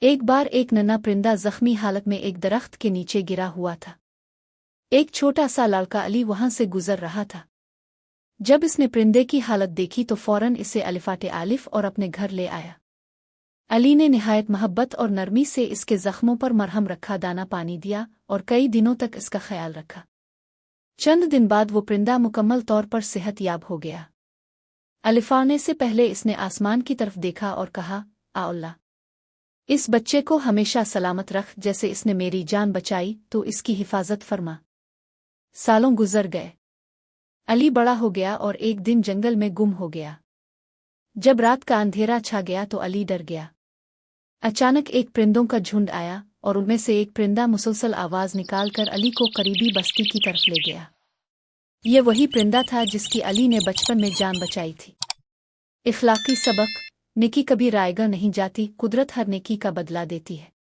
ایک بار ایک ننھا پرندہ زخمی حالت میں ایک درخت کے نیچے گرا ہوا تھا۔ ایک چھوٹا سا لڑکا علی وہاں سے گزر رہا تھا۔ جب اس نے پرندے کی حالت دیکھی تو فوراً اسے الفاٹ الف اور اپنے گھر لے آیا۔ علی نے نہایت محبت اور نرمی سے اس کے زخموں پر مرہم رکھا، دانا پانی دیا اور کئی دنوں تک اس کا خیال رکھا۔ چند دن بعد وہ پرندہ مکمل طور پر صحت یاب ہو گیا۔ الف آنے سے پہلے اس نے آسمان کی طرف دیکھا اور کہا، آ اللہ! اس بچے کو ہمیشہ سلامت رکھ، جیسے اس نے میری جان بچائی تو اس کی حفاظت فرما۔ سالوں گزر گئے۔ علی بڑا ہو گیا اور ایک دن جنگل میں گم ہو گیا۔ جب رات کا اندھیرا چھا گیا تو علی ڈر گیا۔ اچانک ایک پرندوں کا جھنڈ آیا اور ان میں سے ایک پرندہ مسلسل آواز نکال کر علی کو قریبی بستی کی طرف لے گیا۔ یہ وہی پرندہ تھا جس کی علی نے بچپن میں جان بچائی تھی۔ اخلاقی سبق: نیکی کبھی رائیگاں نہیں جاتی، قدرت ہر نیکی کا بدلہ دیتی ہے۔